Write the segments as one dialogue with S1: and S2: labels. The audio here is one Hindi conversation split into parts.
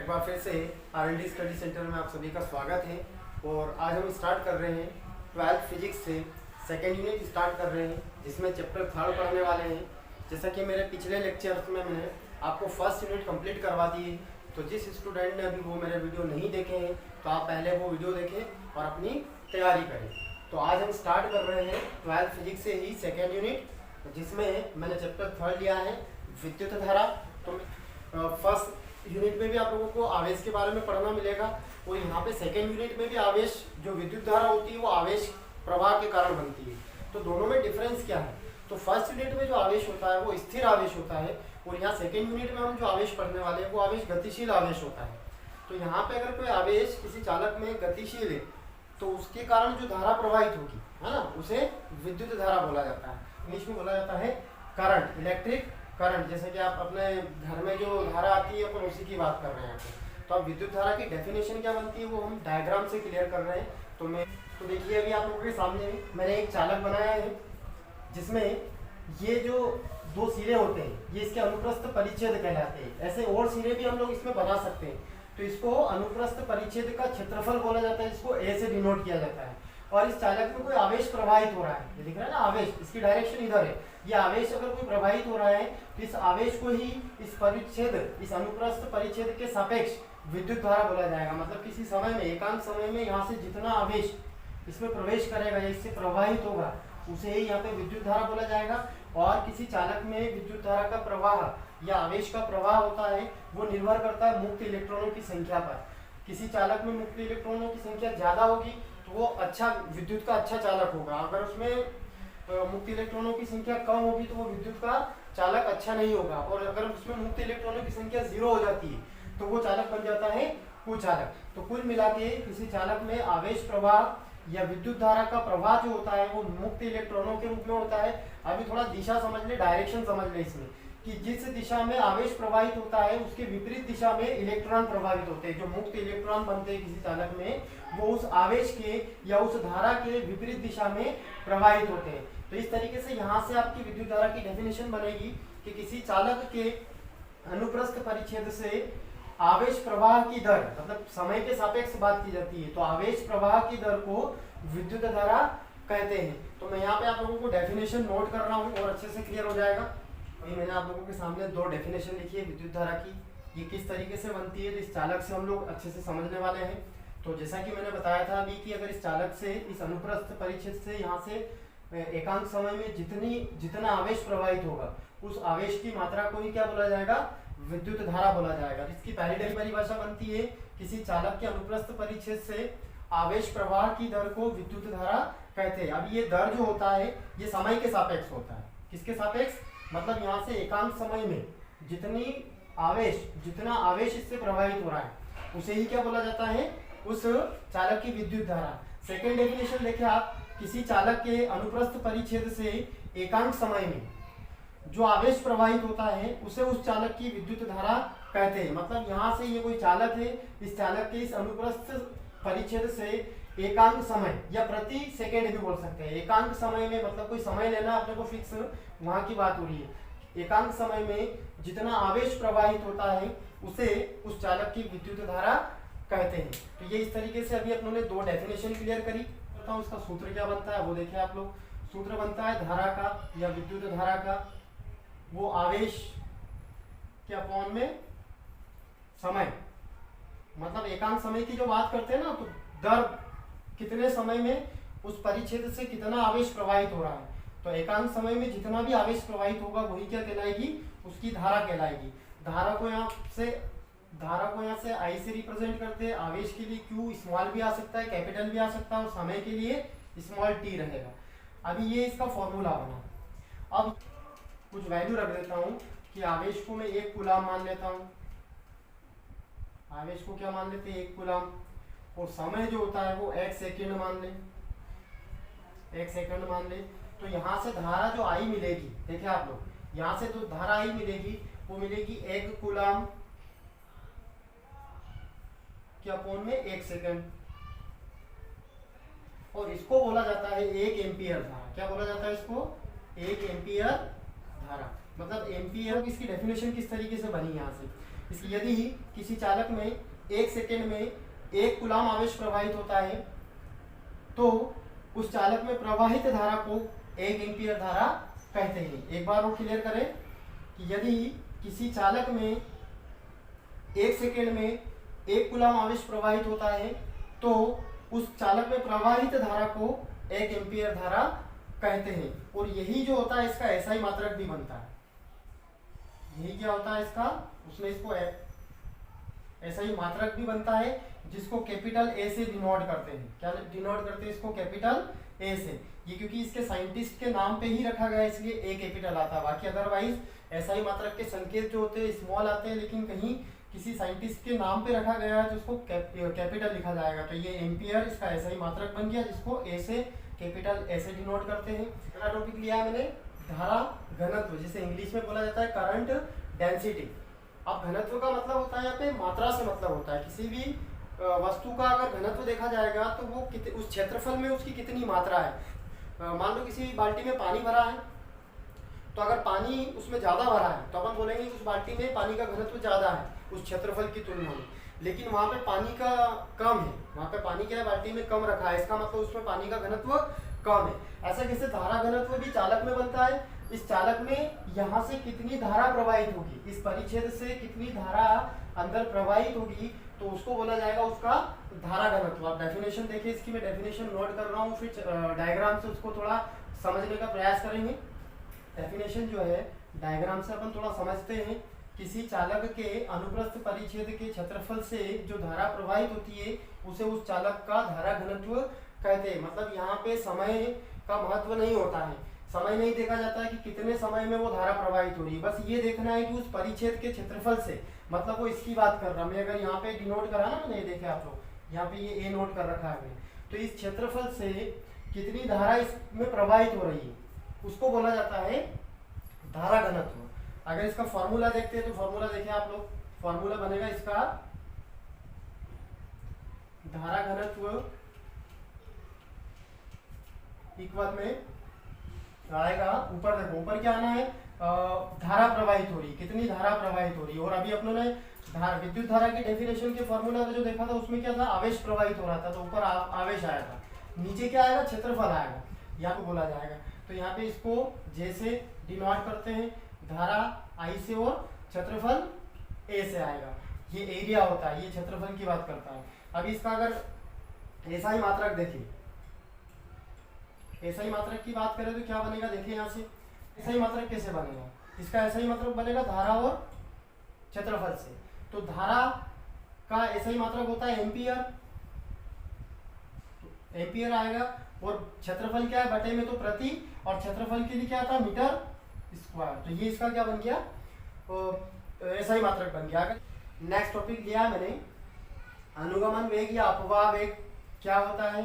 S1: एक बार फिर से R&D स्टडी सेंटर में आप सभी का स्वागत है। और आज हम स्टार्ट कर रहे हैं 12th फिजिक्स से सेकेंड यूनिट स्टार्ट कर रहे हैं, जिसमें चैप्टर 3 पढ़ने वाले हैं। जैसा कि मेरे पिछले लेक्चर में मैंने आपको फर्स्ट यूनिट कंप्लीट करवा दी है, तो जिस स्टूडेंट ने अभी वो मेरे वीडियो नहीं देखे हैं तो आप पहले वो वीडियो देखें और अपनी तैयारी करें। तो आज हम स्टार्ट कर रहे हैं 12th फिजिक्स से ही सेकेंड यूनिट, जिसमें मैंने चैप्टर 3 लिया है विद्युत धारा। तो फर्स्ट यूनिट में भी आप लोगों को आवेश के बारे में पढ़ना मिलेगा, और यहाँ पे सेकेंड यूनिट में भी आवेश, जो विद्युत धारा होती है वो आवेश प्रवाह के कारण बनती है। तो दोनों में डिफरेंस क्या है? तो फर्स्ट यूनिट में जो आवेश होता है वो स्थिर आवेश होता है, और यहाँ सेकेंड यूनिट में हम जो आवेश पढ़ने वाले हैं वो आवेश गतिशील आवेश होता है। तो यहाँ पे अगर कोई आवेश किसी चालक में गतिशील है तो उसके कारण जो धारा प्रवाहित होगी, है ना, उसे विद्युत धारा बोला जाता है। इंग्लिश में बोला जाता है करंट, इलेक्ट्रिक करंट। जैसे कि आप अपने घर में जो धारा आती है अपन उसी की बात कर रहे हैं। तो अब विद्युत धारा की डेफिनेशन क्या बनती है वो हम डायग्राम से क्लियर कर रहे हैं। तो देखिए अभी आप लोगों के सामने मैंने एक चालक बनाया है, जिसमें ये जो दो सिरे होते हैं ये इसके अनुप्रस्थ परिच्छेद कहलाते हैं। ऐसे और सिरे भी हम लोग इसमें बना सकते हैं। तो इसको अनुप्रस्थ परिच्छेद का क्षेत्रफल बोला जाता है, इसको ए से डिनोट किया जाता है। और इस चालक में कोई आवेश प्रवाहित हो रहा है, ये दिख रहा है ना आवेश, इसकी डायरेक्शन इधर है। ये आवेश अगर कोई प्रवाहित हो रहा है तो इस आवेश को ही इस परिच्छेद, इस अनुप्रस्थ परिच्छेद के सापेक्ष विद्युत धारा बोला जाएगा। मतलब किसी समय में, एकांत समय में यहाँ से जितना आवेश इसमें प्रवेश करेगा या इससे प्रवाहित होगा उसे ही यहाँ पे विद्युत धारा बोला जाएगा। और किसी चालक में विद्युत धारा का प्रवाह या आवेश का प्रवाह होता है वो निर्भर करता है मुक्त इलेक्ट्रॉनों की संख्या पर। किसी चालक में मुक्त इलेक्ट्रॉनों की संख्या ज्यादा होगी तो वो अच्छा विद्युत का अच्छा चालक होगा। अगर उसमें मुक्त इलेक्ट्रॉनों की संख्या कम होगी तो वो विद्युत का चालक अच्छा नहीं होगा। और अगर उसमें मुक्त इलेक्ट्रॉनों की संख्या 0 हो जाती है तो वो चालक बन जाता है कुचालक। तो कुल मिला के किसी चालक में आवेश प्रवाह या विद्युत धारा का प्रवाह जो होता है वो मुक्त इलेक्ट्रॉनों के रूप में होता है। अभी थोड़ा दिशा समझ ले, डायरेक्शन समझ ले इसमें, कि जिस दिशा में आवेश प्रवाहित होता है उसके विपरीत दिशा में इलेक्ट्रॉन प्रभावित होते हैं। जो मुक्त इलेक्ट्रॉन बनते हैं किसी चालक में वो उस आवेश के या उस धारा के विपरीत दिशा में प्रवाहित होते हैं। तो इस तरीके से यहाँ से आपकी विद्युत धारा की डेफिनेशन बनेगी कि किसी चालक के अनुप्रस्थ परिच्छेद से आवेश प्रवाह की दर, मतलब समय के सापेक्ष बात की जाती है, तो आवेश प्रवाह की दर को विद्युत धारा कहते हैं। तो मैं यहाँ पे आप लोगों को डेफिनेशन नोट कर रहा हूँ और अच्छे से क्लियर हो जाएगा। अभी मैंने आप लोगों के सामने 2 डेफिनेशन लिखी है विद्युत धारा की, ये किस तरीके से बनती है, तो इस चालक से हम लोग अच्छे से समझने वाले हैं। तो जैसा कि मैंने बताया था अभी कि अगर इस चालक से, इस अनुप्रस्थ परिच्छेद से यहाँ से एकांत समय में जितना आवेश प्रवाहित होगा उस आवेश की मात्रा को ही क्या बोला जाएगा, विद्युत धारा बोला जाएगा। इसकी पहली परिभाषा बनती है किसी चालक के अनुप्रस्थ परिच्छेद से आवेश प्रवाह की दर को विद्युत धारा कहते हैं। अब ये दर जो होता है ये समय के सापेक्ष होता है। किसके सापेक्ष? मतलब यहाँ से एकांत समय में जितना आवेश इससे प्रवाहित हो रहा है उसे ही क्या बोला जाता है, उस चालक की विद्युत धारा। सेकेंड डेफिनेशन देखें आप, किसी चालक के अनुप्रस्थ परिच्छेद से एकांत समय में जो आवेश प्रवाहित होता है उसे उस चालक की विद्युत धारा कहते हैं। मतलब यहाँ से ये कोई चालक है, इस चालक के इस अनुप्रस्थ परिच्छेद से एकांक समय या प्रति सेकेंड भी बोल सकते हैं। एकांक समय में मतलब कोई समय लेना अपने को फिक्स, वहां की बात हो रही है। एकांक समय में जितना आवेश प्रवाहित होता है उसे उस चालक की विद्युत धारा कहते हैं। तो ये इस तरीके से अभी अपनों ने 2 डेफिनेशन क्लियर करी। बताओ उसका सूत्र क्या बनता है वो देखिए आप लोग। सूत्र बनता है धारा का या विद्युत धारा का वो आवेश के अपॉन में समय, मतलब एकांक समय की जो बात करते हैं ना, तो दर कितने समय में उस परिच्छेद से कितना आवेश प्रवाहित हो रहा है। तो एकांक समय में जितना भी आवेश प्रवाहित होगा वही क्या कहलाएगी, उसकी धारा कहलाएगी। धारा को यहाँ से आई से रिप्रेजेंट करते हैं। आवेश के लिए क्यू स्मॉल भी आ सकता है, कैपिटल भी आ सकता है, और समय के लिए स्मॉल टी रहेगा। अभी ये इसका फॉर्मूला बना। अब कुछ वैल्यू रख देता हूँ कि आवेश को मैं 1 कूलाम मान लेता हूँ। आवेश को क्या मान लेते हैं, 1 कूलाम। और समय जो होता है वो 1 सेकेंड मान ले, 1 सेकेंड मान ले। तो यहाँ से धारा जो आई मिलेगी, देखिए आप लोग, यहाँ से जो धारा आई मिलेगी वो मिलेगी 1 कूलाम के अपॉन में 1 सेकेंड। और इसको बोला जाता है 1 एम्पियर धारा। क्या बोला जाता है इसको, 1 एम्पियर धारा। मतलब एम्पियर, इसकी डेफिनेशन किस तरीके से बनी यहाँ से यदि किसी चालक में 1 सेकेंड में 1 कूलाम आवेश प्रवाहित होता है तो उस चालक में प्रवाहित धारा को 1 एम्पीयर धारा कहते हैं। एक बार वो क्लियर करें कि यदि किसी चालक में 1 सेकेंड में 1 कूलाम आवेश प्रवाहित होता है तो उस चालक में प्रवाहित धारा को 1 एम्पीयर धारा कहते हैं। और यही जो होता है इसका ऐसा ही मात्रक भी बनता है। यही क्या होता है इसका, उसमें इसको ऐसा ही मात्रक भी बनता है जिसको कैपिटल ए से डिनोट करते हैं। क्या डिनोट करते हैं इसको? कैपिटल ए से। ये क्योंकि इसके साइंटिस्ट के नाम पे ही रखा गया इसलिए ए कैपिटल आता है। बाकी अदरवाइज ऐसा ही मात्रक के संकेत जो होते हैं स्मॉल आते हैं, लेकिन कहीं किसी साइंटिस्ट के नाम पे रखा गया है तो उसको कैपिटल लिखा जाएगा। तो ये एम्पियर इसका ऐसा ही मात्रक बन गया जिसको ए से कैपिटल ए से डिनोट करते हैं। अगला टॉपिक लिया है मैंने धारा घनत्व, जिसे इंग्लिश में बोला जाता है करंट डेंसिटी। अब घनत्व का मतलब होता है यहाँ पे मात्रा से मतलब होता है। किसी भी वस्तु का अगर घनत्व देखा जाएगा तो वो उस क्षेत्रफल में उसकी कितनी मात्रा है। मान लो किसी बाल्टी में पानी भरा है तो अगर पानी उसमें ज़्यादा भरा है तो अपन बोलेंगे उस बाल्टी में पानी का घनत्व ज़्यादा है उस क्षेत्रफल की तुलना में। लेकिन वहाँ पे पानी का कम है, वहाँ पे पानी क्या है बाल्टी में कम रखा है, इसका मतलब उसमें पानी का घनत्व कम है। ऐसा कैसे धारा घनत्व भी चालक में बनता है। इस चालक में यहाँ से कितनी धारा प्रवाहित होगी, इस परिच्छेद से कितनी धारा अंदर प्रवाहित होगी तो उसको बोला जाएगा उसका धारा घनत्व। आप डेफिनेशन देखिए इसकी, मैं डेफिनेशन नोट कर रहा हूँ, फिर डायग्राम से उसको थोड़ा समझने का प्रयास करेंगे। डेफिनेशन जो है डायग्राम से अपन थोड़ा समझते हैं। किसी चालक के अनुप्रस्थ परिच्छेद के क्षेत्रफल से जो धारा प्रवाहित होती है उसे उस चालक का धारा घनत्व कहते हैं। मतलब यहाँ पे समय का महत्व नहीं होता है, समय नहीं देखा जाता है कि कितने समय में वो धारा प्रवाहित हो रही है, बस ये देखना है कि उस परिच्छेद के क्षेत्रफल से, मतलब वो इसकी बात कर रहा है। मैं अगर यहाँ पे डिनोट करा ना, मैंने देखे आप लोग यहाँ पे ये ए नोट कर रखा है, तो इस क्षेत्रफल से कितनी धारा इसमें प्रवाहित हो रही है उसको बोला जाता है धारा घनत्व। अगर इसका फॉर्मूला देखते हैं तो फॉर्मूला देखें आप लोग, फॉर्मूला बनेगा इसका धारा घनत्व इक्वल में आएगा, ऊपर देखो ऊपर क्या आना है, धारा प्रवाहित हो रही, कितनी धारा प्रवाहित हो रही है। और अभी अपनों ने विद्युत धारा की डेफिनेशन के फॉर्मूला जो देखा था उसमें क्या था, आवेश प्रवाहित हो रहा था, तो ऊपर आवेश आया था, नीचे क्या आएगा, क्षेत्रफल आएगा, यहाँ पे बोला जाएगा। तो यहाँ पे इसको जैसे डिनोट करते हैं, धारा आई से और क्षेत्रफल ए से आएगा। ये एरिया होता है, ये क्षेत्रफल की बात करता है। अभी इसका अगर ऐसा ही मात्रक देखिए, ऐसा ही मात्रक की बात करें तो क्या बनेगा, देखिए यहाँ से ऐसा ही मात्रक कैसे बनेगा, इसका ऐसा ही मात्रक बनेगा धारा और क्षेत्रफल से। तो धारा का ऐसा ही मात्रक होता है एम्पियर, एम्पियर आएगा, और क्षेत्रफल क्या है बटे में तो प्रति, और क्षेत्रफल के लिए क्या था मीटर स्क्वायर। तो ये इसका क्या बन गया, तो ऐसा ही मात्रक बन गया। नेक्स्ट टॉपिक लिया मैंने अनुगमन वेग या अपवाह वेग क्या होता है,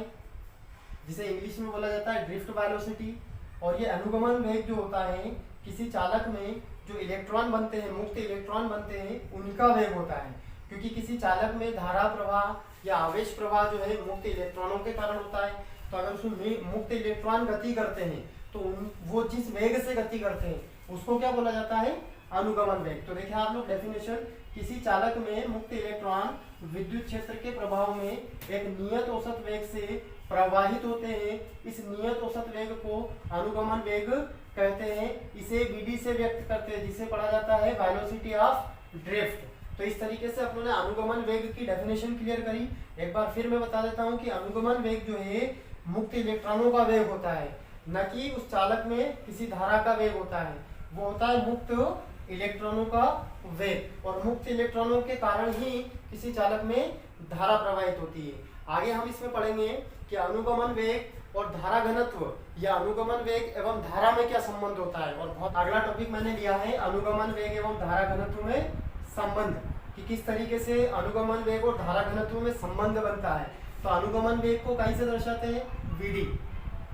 S1: जिसे इंग्लिश में बोला जाता है ड्रिफ्ट वेलोसिटी। और ये अनुगमन वेग जो होता है किसी चालक में जो इलेक्ट्रॉन बनते हैं, मुक्त इलेक्ट्रॉन बनते हैं, उनका वेग होता है। क्योंकि किसी चालक में धारा प्रवाह या आवेश प्रवाह जो है मुक्त इलेक्ट्रॉनों के कारण होता है। तो अगर उसमें मुक्त इलेक्ट्रॉन गति करते हैं तो वो जिस वेग से गति करते हैं उसको क्या बोला जाता है, अनुगमन वेग। तो देखिए आप लोग डेफिनेशन, किसी चालक में मुक्त इलेक्ट्रॉन विद्युत क्षेत्र के प्रभाव में एक नियत औसत वेग से प्रवाहित होते हैं। इस नियत औसत वेग को अनुगमन वेग कहते हैं। इसे Vd से व्यक्त करते हैं, जिसे पढ़ा जाता है वेलोसिटी ऑफ ड्रिफ्ट। तो इस तरीके से अपनों ने अनुगमन वेग की डेफिनेशन क्लियर करी। एक बार फिर मैं बता देता हूँ कि अनुगमन वेग जो है मुक्त इलेक्ट्रॉनों का वेग होता है, न कि उस चालक में किसी धारा का वेग होता है। वो होता है मुक्त इलेक्ट्रॉनों का वेग, और मुक्त इलेक्ट्रॉनों के कारण ही किसी चालक में धारा प्रवाहित होती है। आगे हम इसमें पढ़ेंगे कि अनुगमन वेग और धारा घनत्व या अनुगमन वेग एवं धारा में क्या संबंध होता है। और बहुत अगला टॉपिक मैंने लिया है अनुगमन वेग एवं धारा घनत्व में संबंध, कि किस तरीके से अनुगमन वेग और धारा घनत्व में संबंध बनता है। तो अनुगमन वेग को कैसे दर्शाते हैं, Vd,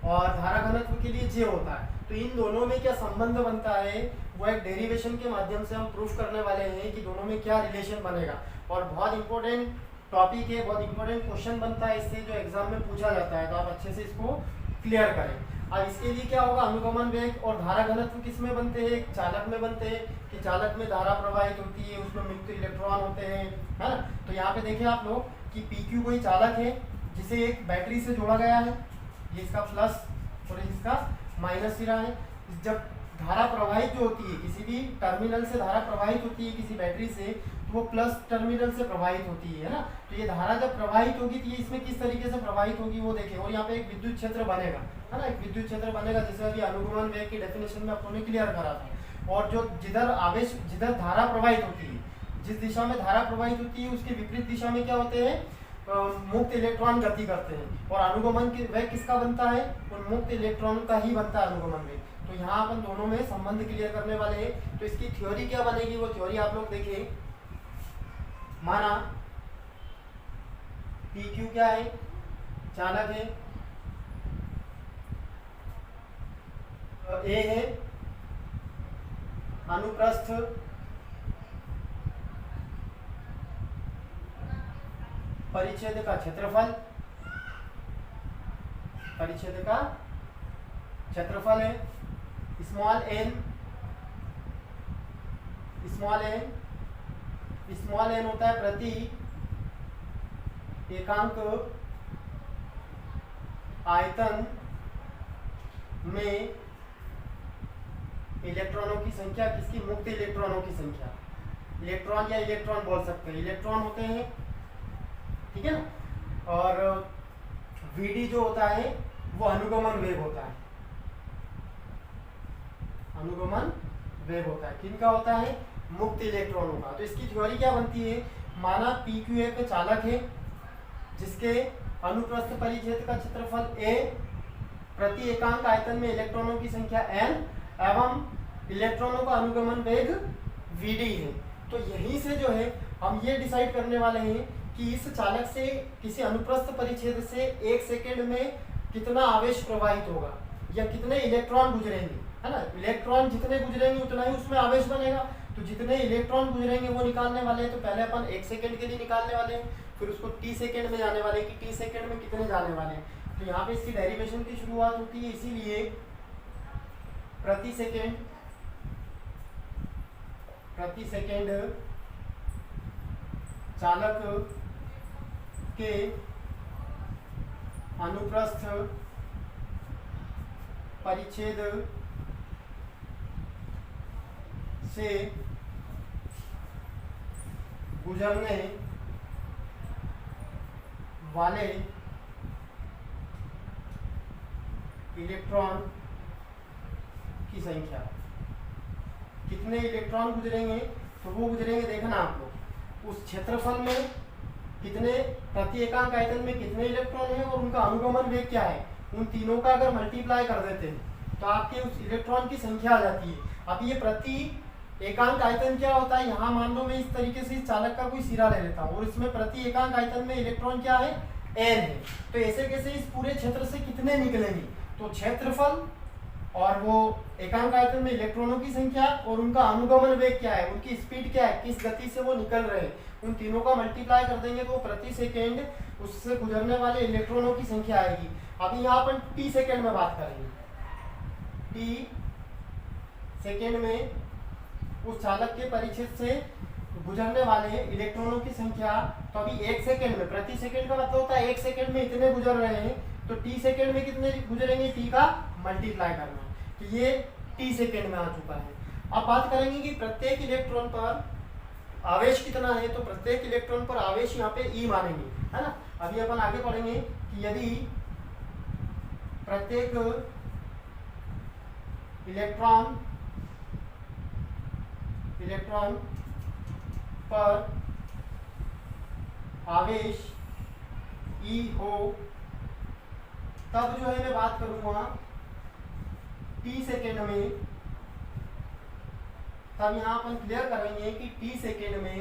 S1: और धारा घनत्व के लिए J होता है। तो इन दोनों में क्या संबंध बनता है वो एक डेरिवेशन के माध्यम से हम प्रूफ करने वाले हैं कि दोनों में क्या रिलेशन बनेगा। और बहुत इंपॉर्टेंट टॉपिक है, बहुत इंपॉर्टेंट क्वेश्चन बनता है इससे, जो एग्जाम में पूछा जाता है। तो आप अच्छे से इसको क्लियर करें। अब इसके लिए क्या होगा, अनुगमन वेग और धारा घनत्व किस में बनते हैं, चालक में बनते हैं कि चालक में धारा प्रवाहित होती है, उसमें मुक्त इलेक्ट्रॉन होते हैं, है ना। तो यहाँ पे देखिए आप लोग कि PQ कोई चालक है जिसे एक बैटरी से जोड़ा गया है, ये इसका प्लस और इसका माइनस सिरा है। जब धारा प्रवाहित जो होती है, किसी भी टर्मिनल से धारा प्रवाहित होती है किसी बैटरी से, तो वो प्लस टर्मिनल से प्रवाहित होती है ना। तो ये धारा जब प्रवाहित होगी तो ये इसमें किस तरीके से प्रवाहित होगी वो देखें। और यहाँ पे एक विद्युत क्षेत्र बनेगा, है ना, एक विद्युत क्षेत्र बनेगा, जैसे अभी अनुगमन वेग की डेफिनेशन में अपने क्लियर करा था। और जो जिधर धारा प्रवाहित होती है, जिस दिशा में धारा प्रवाहित होती है उसके विपरीत दिशा में क्या होते हैं, मुक्त इलेक्ट्रॉन गति करते हैं। और अनुगमन वेग किसका बनता है, उन मुक्त इलेक्ट्रॉन का ही बनता है अनुगमन वेग। तो यहाँ अपन दोनों में संबंध क्लियर करने वाले हैं। तो इसकी थ्योरी क्या बनेगी, वो थ्योरी आप लोग देखें। माना PQ क्या है, चालक है, A है अनुप्रस्थ परिच्छेद का क्षेत्रफल, परिच्छेद का क्षेत्रफल है स्मॉल n होता है प्रति एकांक आयतन में इलेक्ट्रॉनों की संख्या, किसकी, मुक्त इलेक्ट्रॉनों की संख्या। इलेक्ट्रॉन या इलेक्ट्रॉन बोल सकते हैं, इलेक्ट्रॉन होते हैं, ठीक है ना। और Vd जो होता है वो अनुगमन वेग होता है, अनुगमन वेग होता है, किनका होता है, मुक्त इलेक्ट्रॉनों का। तो इसकी थ्योरी क्या बनती है, माना PQ एक चालक है जिसके अनुप्रस्थ परिच्छेद का क्षेत्रफल A, प्रति एकांक आयतन में इलेक्ट्रॉनों की संख्या n एवं इलेक्ट्रॉनों का अनुगमन वेग Vd है। तो यहीं से जो है हम ये डिसाइड करने वाले हैं कि इस चालक से किसी अनुप्रस्थ परिच्छेद से 1 सेकेंड में कितना आवेश प्रवाहित होगा या कितने इलेक्ट्रॉन गुजरेंगे, है ना। इलेक्ट्रॉन जितने गुजरेंगे उतना ही उसमें आवेश बनेगा। तो जितने इलेक्ट्रॉन गुजरेंगे वो निकालने वाले हैं। तो पहले अपन 1 सेकेंड के लिए निकालने वाले हैं, फिर उसको t सेकेंड में जाने वाले हैं कि t सेकेंड में कितने जाने वाले हैं। तो यहाँ पे इसकी डेरिवेशन की शुरुआत होती है, इसीलिए प्रति सेकेंड चालक के अनुप्रस्थ परिच्छेद से गुजरने वाले इलेक्ट्रॉन की संख्या, कितने इलेक्ट्रॉन गुजरेंगे, तो वो गुजरेंगे, देखना आप लोग उस क्षेत्रफल में कितने, प्रति एकांक आयतन में कितने इलेक्ट्रॉन हैं और उनका अनुगमन वेग क्या है, उन तीनों का अगर मल्टीप्लाई कर देते हैं तो आपके उस इलेक्ट्रॉन की संख्या आ जाती है। अब ये प्रति एकांक आयतन क्या होता है, यहाँ मान लो मैं इस तरीके से इस चालक का कोई सिरा ले लेता हूँ और इसमें प्रति एकांक आयतन में इलेक्ट्रॉन क्या है, n है। तो ऐसे कैसे इस पूरे क्षेत्र से कितने निकलेंगे, तो क्षेत्रफल और वो एकांक आयतन में इलेक्ट्रॉनों की संख्या और उनका अनुगमन वेग क्या है, उनकी स्पीड क्या है, किस गति से वो निकल रहे हैं, उन तीनों का मल्टीप्लाई कर देंगे तो प्रति सेकेंड उससे गुजरने वाले इलेक्ट्रॉनों की संख्या आएगी। अभी यहाँ पर t सेकेंड में बात करेंगे, t सेकेंड में उस चालक के परिच्छेद से गुजरने वाले इलेक्ट्रॉनों की संख्या। तो अभी 1 सेकेंड में, प्रति सेकेंड का मतलब होता है 1 सेकेंड में इतने गुजर रहे हैं, तो t सेकेंड में कितने गुजरेंगे, t का मल्टीप्लाई करना। तो ये t सेकेंड में आ चुका है। अब बात करेंगे कि प्रत्येक इलेक्ट्रॉन पर आवेश कितना है, तो प्रत्येक इलेक्ट्रॉन पर आवेश यहाँ पे E मानेंगे, है ना। अभी अपन आगे पढ़ेंगे कि यदि प्रत्येक इलेक्ट्रॉन पर आवेश E हो, तब जो है मैं बात करूंगा t सेकेंड में, तब यहाँ अपन क्लियर करेंगे कि t सेकेंड में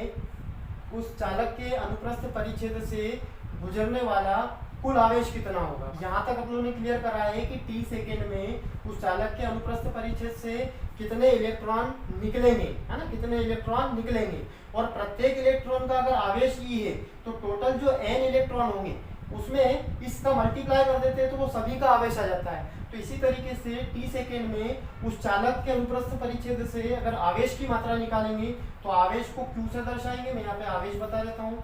S1: उस चालक के अनुप्रस्थ परिच्छेद से गुजरने वाला कुल आवेश कितना होगा। यहाँ तक अपन ने क्लियर करा है कि t सेकेंड में उस चालक के अनुप्रस्थ परिच्छेद से कितने इलेक्ट्रॉन निकलेंगे, है ना, कितने इलेक्ट्रॉन निकलेंगे। और प्रत्येक इलेक्ट्रॉन का अगर आवेश E है तो टोटल जो n इलेक्ट्रॉन होंगे उसमें इसका मल्टीप्लाई कर देते हैं तो वो सभी का आवेश आ जाता है। तो इसी तरीके से t सेकेंड में उस चालक के अनुप्रस्थ परिच्छेद से अगर आवेश की मात्रा निकालेंगे तो आवेश को q से दर्शाएंगे। मैं यहाँ पे आवेश बता देता हूँ।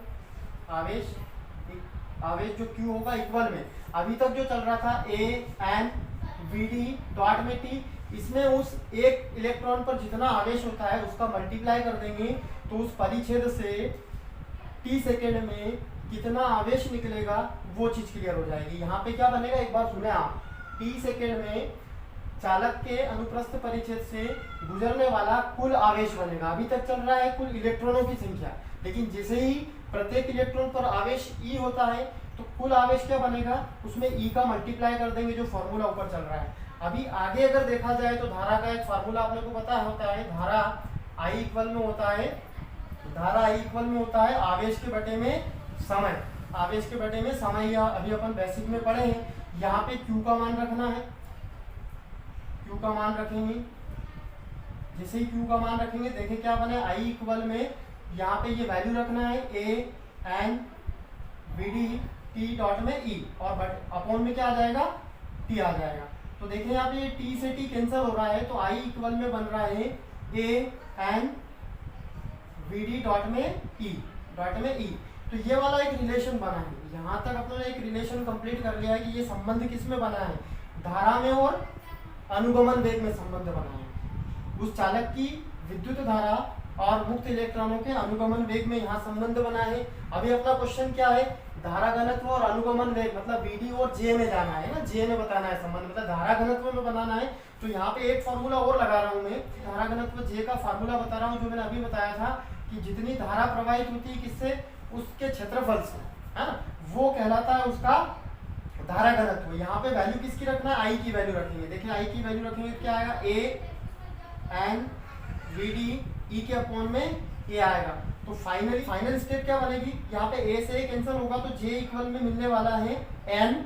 S1: आवेश जो q होगा इक्वल में अभी तक जो चल रहा था a n v d dot में t, इसमें उस एक इलेक्ट्रॉन पर जितना आवेश होता है उसका मल्टीप्लाई कर देंगे तो उस परिच्छेद से t सेकेंड में कितना आवेश निकलेगा वो चीज क्लियर हो जाएगी। यहाँ पे क्या बनेगा एक बार सुने आप। t सेकेंड में चालक के अनुप्रस्थ परिच्छेद से गुजरने वाला कुल आवेश बनेगा। अभी तक चल रहा है कुल इलेक्ट्रॉनों की संख्या, लेकिन जैसे ही प्रत्येक इलेक्ट्रॉन पर आवेश e होता है तो कुल आवेश क्या बनेगा, उसमें e का मल्टीप्लाई कर देंगे जो फॉर्मूला ऊपर चल रहा है। अभी आगे अगर देखा जाए तो धारा का एक फार्मूला आप लोगों को पता होता है, धारा I इक्वल में होता है, धारा I इक्वल में होता है आवेश के बटे में समय। आवेश के बटे में समय या अभी अपन बेसिक में पढ़े हैं। यहाँ पे Q का मान रखना है, Q का मान रखेंगे। जैसे ही Q का मान रखेंगे देखें क्या बने, I इक्वल में यहाँ पे ये वैल्यू रखना है a n v d t dot में e और अपॉन में क्या आ जाएगा t आ जाएगा। तो देखें यहाँ पे ये t से t कैंसिल हो रहा है तो I इक्वल में बन रहा है a n v d dot में e। तो ये वाला एक रिलेशन बना है। यहाँ तक अपने एक रिलेशन कंप्लीट कर लिया है कि ये संबंध किस में बना है, धारा में और अनुगमन वेग में संबंध बना है। उस चालक की विद्युत धारा और मुक्त इलेक्ट्रॉनों के अनुगमन वेग में यहाँ संबंध बना है। अभी अपना क्वेश्चन क्या है, धारा घनत्व और अनुगमन वेग मतलब Vd और J में जाना है ना, J में बताना है संबंध, मतलब धारा घनत्व में बनाना है। तो यहाँ पे एक फार्मूला और लगा रहा हूँ मैं, धारा घनत्व J का फार्मूला बता रहा हूँ जो मैंने अभी बताया था कि जितनी धारा प्रवाहित होती है किससे, उसके क्षेत्रफल से, है ना, वो कहलाता है उसका धारा घनत्व। यहाँ पे वैल्यू किसकी रखना है, I की वैल्यू रखेंगे। देखिए I की वैल्यू रखेंगे क्या आएगा, a n v d e के अपॉन में a आएगा। तो फाइनल स्टेप क्या बनेगी, यहाँ पे a से a कैंसिल होगा तो j इक्वल में मिलने वाला है n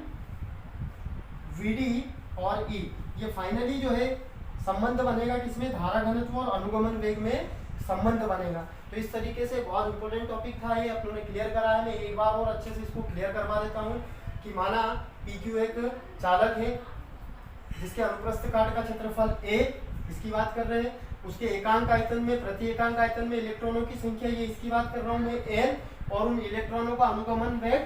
S1: v d और e। ये फाइनली जो है संबंध बनेगा किसमें, धारा घनत्व और अनुगमन वेग में संबंध बनेगा। तो इस तरीके से बहुत इंपॉर्टेंट टॉपिक था ये, अपनों ने क्लियर करा है। मैं एक बार और अच्छे से इसको क्लियर करवा देता हूँ कि माना PQ एक चालक है जिसके अनुप्रस्थ काट का क्षेत्रफल a, इसकी बात कर रहे हैं। उसके एकांक आयतन में, प्रति एकांक आयतन में इलेक्ट्रॉनों की संख्या, ये इसकी बात कर रहा हूँ मैं n, और उन इलेक्ट्रॉनों का अनुगमन वेग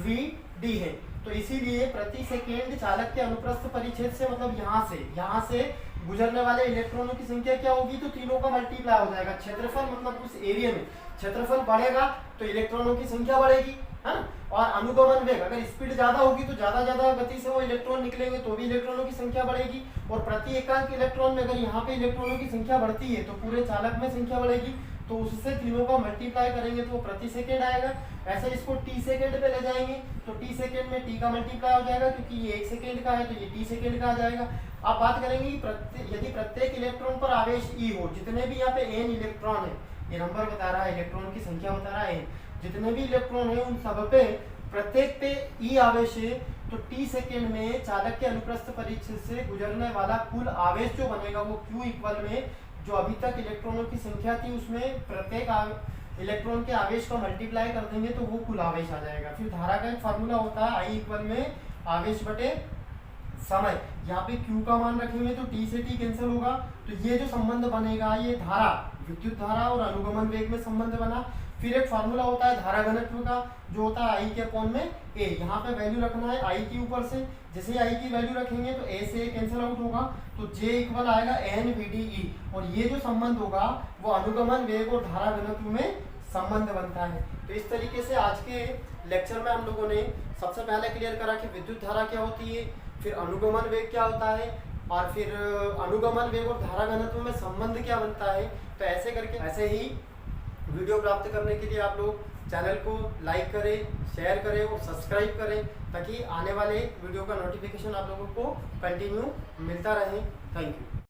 S1: vd है। तो इसीलिए प्रति सेकेंड चालक के अनुप्रस्थ परिच्छेद से मतलब यहाँ से गुजरने वाले इलेक्ट्रॉनों की संख्या क्या होगी, तो तीनों का मल्टीप्लाई हो जाएगा। क्षेत्रफल मतलब उस एरिया में क्षेत्रफल बढ़ेगा तो इलेक्ट्रॉनों की संख्या बढ़ेगी, है ना। और अनुगमन वेग, अगर स्पीड ज्यादा होगी तो ज्यादा गति से वो इलेक्ट्रॉन निकलेंगे तो भी इलेक्ट्रॉनों की संख्या बढ़ेगी। और प्रति एकांक इलेक्ट्रॉन में अगर यहाँ पे इलेक्ट्रॉनों की संख्या बढ़ती है तो पूरे चालक में संख्या बढ़ेगी, तो उससे तीनों का मल्टीप्लाई करेंगे तो प्रति सेकेंड आएगा। ऐसे इसको t सेकेंड पे ले जाएंगे तो t सेकेंड में t का मल्टीप्लाई हो जाएगा, क्योंकि ये 1 सेकेंड का है तो ये t सेकेंड का आ जाएगा। आप बात करेंगे कि यदि प्रत्येक इलेक्ट्रॉन पर आवेश e हो, जितने भी यहाँ पे n इलेक्ट्रॉन है, ये नंबर बता रहा है, इलेक्ट्रॉन की संख्या बता रहा है, जितने भी इलेक्ट्रॉन है उन सब पे प्रत्येक पे e आवेश है, तो t सेकेंड में चालक के अनुप्रस्थ परिच्छेद से गुजरने वाला कुल आवेश जो बनेगा वो q इक्वल में जो अभी तक इलेक्ट्रॉनों की संख्या थी उसमें प्रत्येक इलेक्ट्रॉन के आवेश का मल्टीप्लाई कर देंगे तो वो कुल आवेश आ जाएगा। फिर धारा का एक फार्मूला होता है I इक्वल में आवेश बटे समय। यहाँ पे Q का मान रखेंगे तो T से T कैंसिल होगा, तो ये जो संबंध बनेगा ये धारा, विद्युत धारा और अनुगमन वेग में संबंध बना। फिर एक फार्मूला होता है धारा घनत्व का जो होता है I के अपॉन में A। यहाँ पे वैल्यू रखना है I के ऊपर से, जैसे I की वैल्यू रखेंगे तो A से A कैंसिल आउट होगा तो J इक्वल आएगा n VDE, और ये जो संबंध होगा वो अनुगमन वेग और धारा घनत्व में संबंध बनता है। तो इस तरीके से आज के लेक्चर में हम लोगों ने सबसे पहले क्लियर करा कि विद्युत धारा क्या होती है, फिर अनुगमन वेग क्या होता है, और फिर अनुगमन वेग और धारा घनत्व में संबंध क्या बनता है। तो ऐसे करके ऐसे ही वीडियो प्राप्त करने के लिए आप लोग चैनल को लाइक करें, शेयर करें और सब्सक्राइब करें, ताकि आने वाले वीडियो का नोटिफिकेशन आप लोगों को कंटिन्यू मिलता रहे। Thank you.